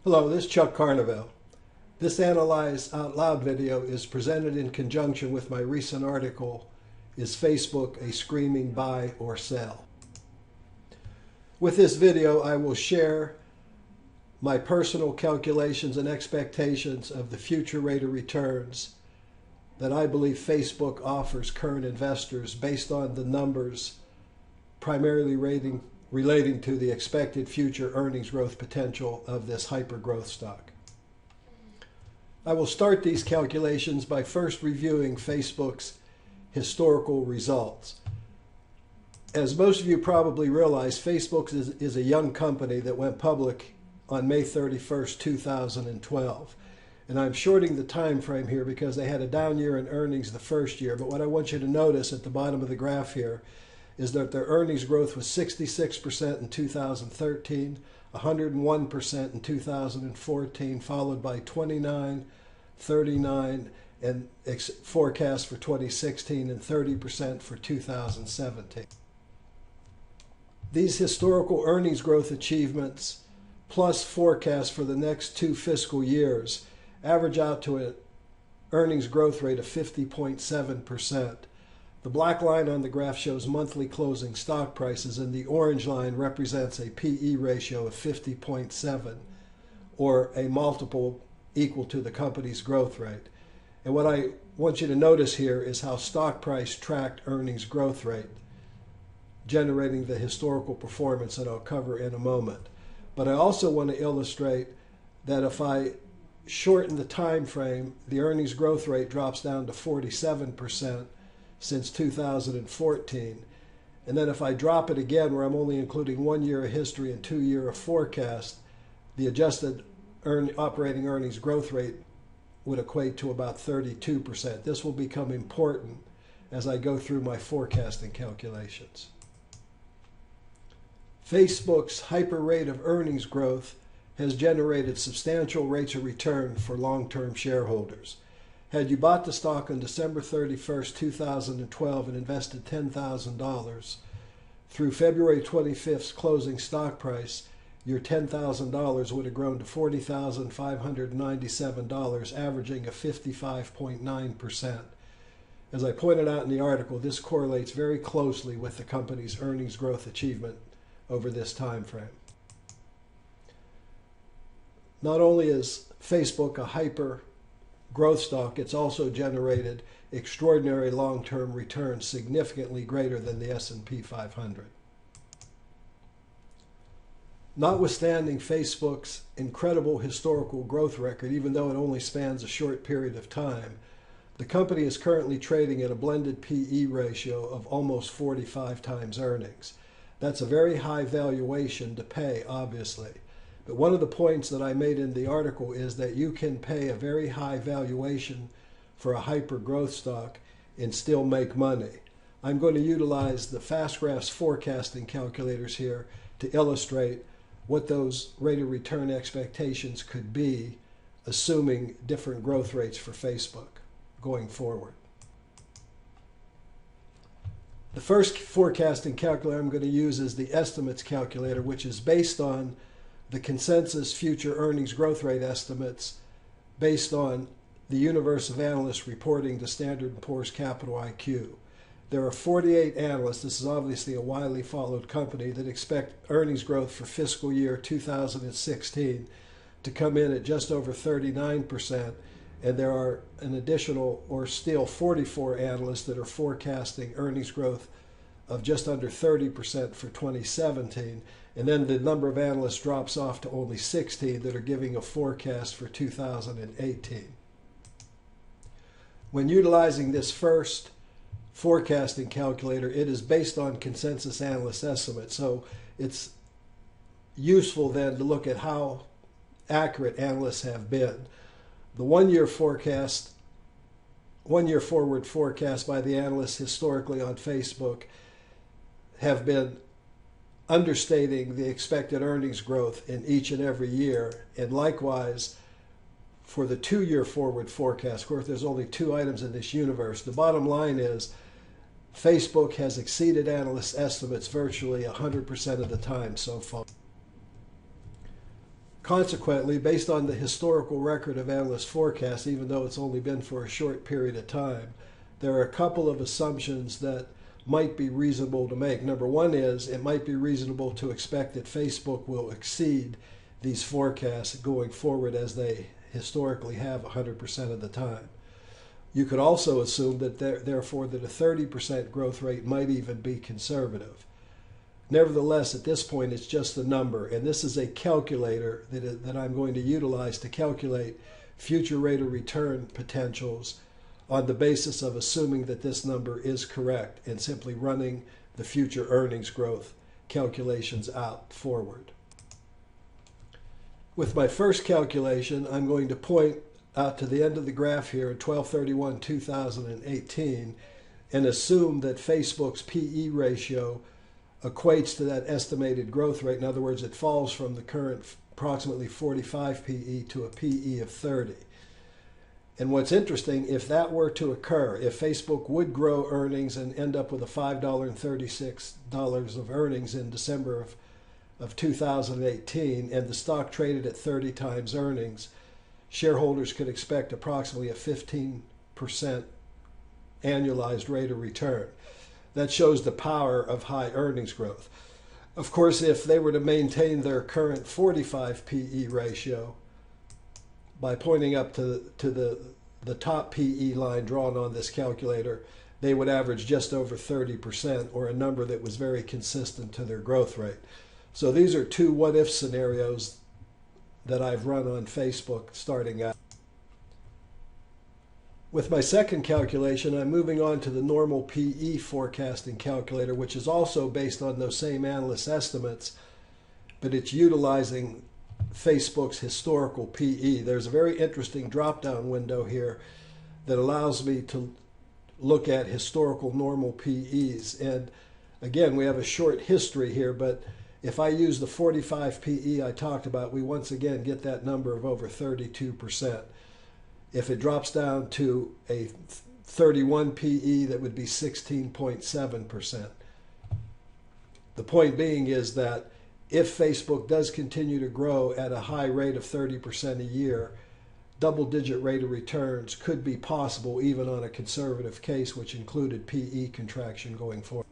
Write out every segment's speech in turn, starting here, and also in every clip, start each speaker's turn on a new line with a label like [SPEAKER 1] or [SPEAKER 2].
[SPEAKER 1] Hello, this is Chuck Carnevale. This Analyze Out Loud video is presented in conjunction with my recent article, Is Facebook a Screaming Buy or Sell? With this video, I will share my personal calculations and expectations of the future rate of returns that I believe Facebook offers current investors based on the numbers primarily relating to the expected future earnings growth potential of this hyper-growth stock. I will start these calculations by first reviewing Facebook's historical results. As most of you probably realize, Facebook is a young company that went public on May 31st, 2012. And I'm shorting the time frame here because they had a down year in earnings the first year. But what I want you to notice at the bottom of the graph here is that their earnings growth was 66% in 2013, 101% in 2014, followed by 29, 39, and forecast for 2016, and 30% for 2017. These historical earnings growth achievements plus forecasts for the next 2 fiscal years average out to an earnings growth rate of 50.7%. The black line on the graph shows monthly closing stock prices, and the orange line represents a PE ratio of 50.7, or a multiple equal to the company's growth rate. And what I want you to notice here is how stock price tracked earnings growth rate, generating the historical performance that I'll cover in a moment. But I also want to illustrate that if I shorten the time frame, the earnings growth rate drops down to 47% since 2014. And then if I drop it again, where I'm only including 1 year of history and 2 year of forecast, the adjusted operating earnings growth rate would equate to about 32%. This will become important as I go through my forecasting calculations. Facebook's hyper rate of earnings growth has generated substantial rates of return for long-term shareholders. Had you bought the stock on December 31st, 2012 and invested $10,000, through February 25th's closing stock price, your $10,000 would have grown to $40,597, averaging a 55.9%. As I pointed out in the article, this correlates very closely with the company's earnings growth achievement over this time frame. Not only is Facebook a hyper growth stock, it's also generated extraordinary long-term returns significantly greater than the S&P 500. Notwithstanding Facebook's incredible historical growth record, even though it only spans a short period of time, the company is currently trading at a blended PE ratio of almost 45 times earnings. That's a very high valuation to pay, obviously. But one of the points that I made in the article is that you can pay a very high valuation for a hyper growth stock and still make money. I'm going to utilize the FastGraphs forecasting calculators here to illustrate what those rate of return expectations could be, assuming different growth rates for Facebook going forward. The first forecasting calculator I'm going to use is the estimates calculator, which is based on the consensus future earnings growth rate estimates based on the universe of analysts reporting to Standard & Poor's Capital IQ. There are 48 analysts, this is obviously a widely followed company, that expect earnings growth for fiscal year 2016 to come in at just over 39%, and there are an additional, or still 44 analysts that are forecasting earnings growth of just under 30% for 2017, and then the number of analysts drops off to only 16 that are giving a forecast for 2018. When utilizing this first forecasting calculator, it is based on consensus analyst estimates, so it's useful then to look at how accurate analysts have been. The 1 year forecast, 1 year forward forecast by the analysts historically on Facebook have been understating the expected earnings growth in each and every year. And likewise, for the 2 year forward forecast, of course, there's only 2 items in this universe. The bottom line is Facebook has exceeded analyst estimates virtually 100% of the time so far. Consequently, based on the historical record of analyst forecasts, even though it's only been for a short period of time, there are a couple of assumptions that might be reasonable to make. Number one is it might be reasonable to expect that Facebook will exceed these forecasts going forward, as they historically have 100% of the time. You could also assume that therefore that a 30% growth rate might even be conservative. Nevertheless, at this point, it's just a number, and this is a calculator that I'm going to utilize to calculate future rate of return potentials on the basis of assuming that this number is correct and simply running the future earnings growth calculations out forward. With my first calculation, I'm going to point out to the end of the graph here at 12/31/2018 and assume that Facebook's PE ratio equates to that estimated growth rate. In other words, it falls from the current approximately 45 PE to a PE of 30. And what's interesting, if that were to occur, if Facebook would grow earnings and end up with a $5.36 of earnings in December of 2018, and the stock traded at 30 times earnings, shareholders could expect approximately a 15% annualized rate of return. That shows the power of high earnings growth. Of course, if they were to maintain their current 45 PE ratio, by pointing up to the top PE line drawn on this calculator, they would average just over 30%, or a number that was very consistent to their growth rate. So these are two what-if scenarios that I've run on Facebook starting out. With my second calculation, I'm moving on to the normal PE forecasting calculator, which is also based on those same analyst estimates, but it's utilizing Facebook's historical PE. There's a very interesting drop-down window here that allows me to look at historical normal PEs. And again, we have a short history here, but if I use the 45 PE I talked about, we once again get that number of over 32%. If it drops down to a 31 PE, that would be 16.7%. The point being is that if Facebook does continue to grow at a high rate of 30% a year, double-digit rate of returns could be possible even on a conservative case, which included PE contraction going forward.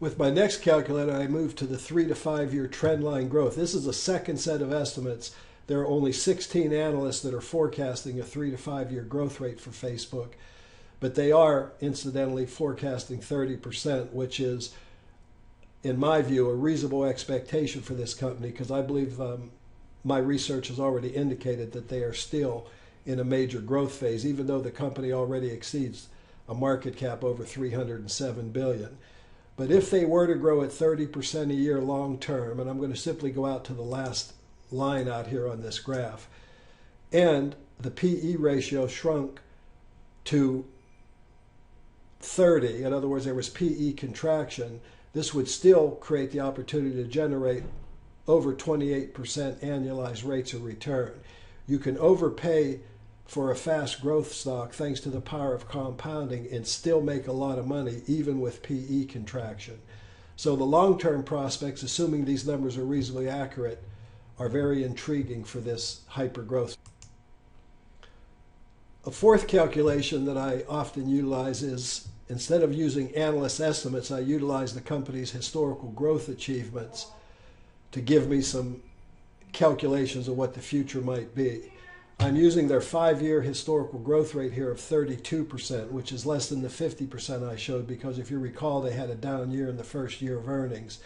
[SPEAKER 1] With my next calculator, I move to the 3 to 5 year trend line growth. This is a second set of estimates. There are only 16 analysts that are forecasting a 3 to 5 year growth rate for Facebook, but they are incidentally forecasting 30%, which is, in my view, a reasonable expectation for this company, because I believe my research has already indicated that they are still in a major growth phase, even though the company already exceeds a market cap over $307 billion. But if they were to grow at 30% a year long term, and I'm going to simply go out to the last line out here on this graph, and the PE ratio shrunk to 30, in other words, there was PE contraction, this would still create the opportunity to generate over 28% annualized rates of return. You can overpay for a fast growth stock thanks to the power of compounding and still make a lot of money even with PE contraction. So the long-term prospects, assuming these numbers are reasonably accurate, are very intriguing for this hyper-growth. A fourth calculation that I often utilize is, instead of using analyst estimates, I utilize the company's historical growth achievements to give me some calculations of what the future might be. I'm using their 5-year historical growth rate here of 32%, which is less than the 50% I showed, because if you recall, they had a down year in the first year of earnings.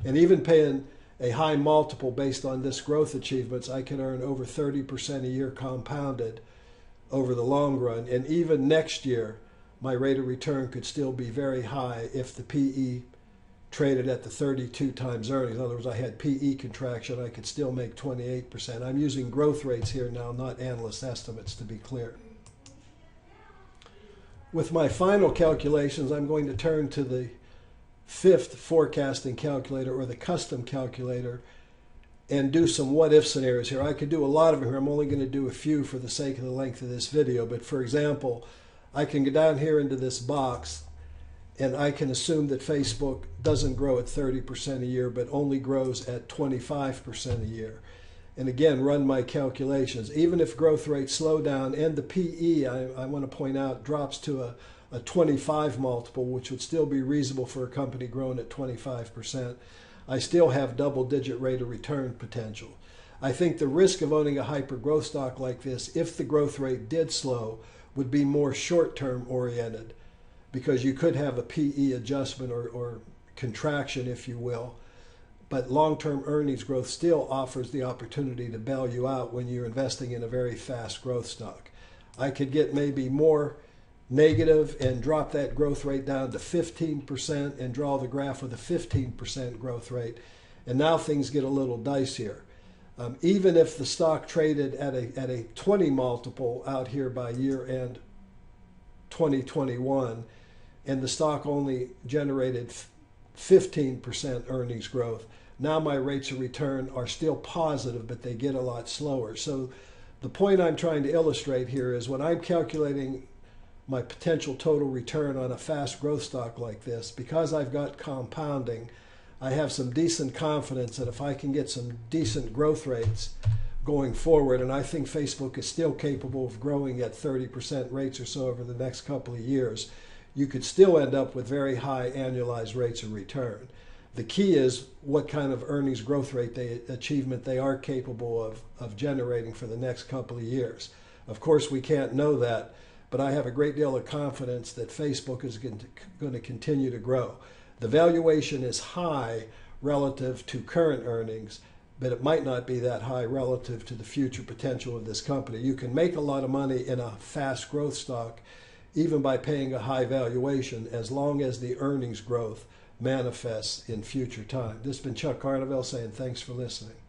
[SPEAKER 1] And even paying a high multiple based on this growth achievements, I can earn over 30% a year compounded over the long run. And even next year, my rate of return could still be very high if the PE traded at the 32 times earnings. In other words, I had PE contraction, I could still make 28%. I'm using growth rates here now, not analyst estimates, to be clear. With my final calculations, I'm going to turn to the fifth forecasting calculator, or the custom calculator, and do some what-if scenarios here. I could do a lot of them here. I'm only going to do a few for the sake of the length of this video. But for example, I can go down here into this box and I can assume that Facebook doesn't grow at 30% a year, but only grows at 25% a year. And again, run my calculations. Even if growth rates slow down and the PE, I want to point out, drops to a 25 multiple, which would still be reasonable for a company growing at 25%, I still have double-digit rate of return potential. I think the risk of owning a hyper-growth stock like this, if the growth rate did slow, would be more short-term oriented, because you could have a PE adjustment or contraction, if you will. But long-term earnings growth still offers the opportunity to bail you out when you're investing in a very fast growth stock. I could get maybe more negative and drop that growth rate down to 15% and draw the graph with a 15% growth rate. And now things get a little dicier. Even if the stock traded at a 20 multiple out here by year end 2021, and the stock only generated 15% earnings growth, now my rates of return are still positive, but they get a lot slower. So the point I'm trying to illustrate here is when I'm calculating my potential total return on a fast growth stock like this, because I've got compounding, I have some decent confidence that if I can get some decent growth rates going forward, and I think Facebook is still capable of growing at 30% rates or so over the next couple of years, you could still end up with very high annualized rates of return. The key is what kind of earnings growth rate achievement they are capable of generating for the next couple of years. Of course, we can't know that, but I have a great deal of confidence that Facebook is going to continue to grow. The valuation is high relative to current earnings, but it might not be that high relative to the future potential of this company. You can make a lot of money in a fast growth stock even by paying a high valuation, as long as the earnings growth manifests in future time. This has been Chuck Carnevale saying thanks for listening.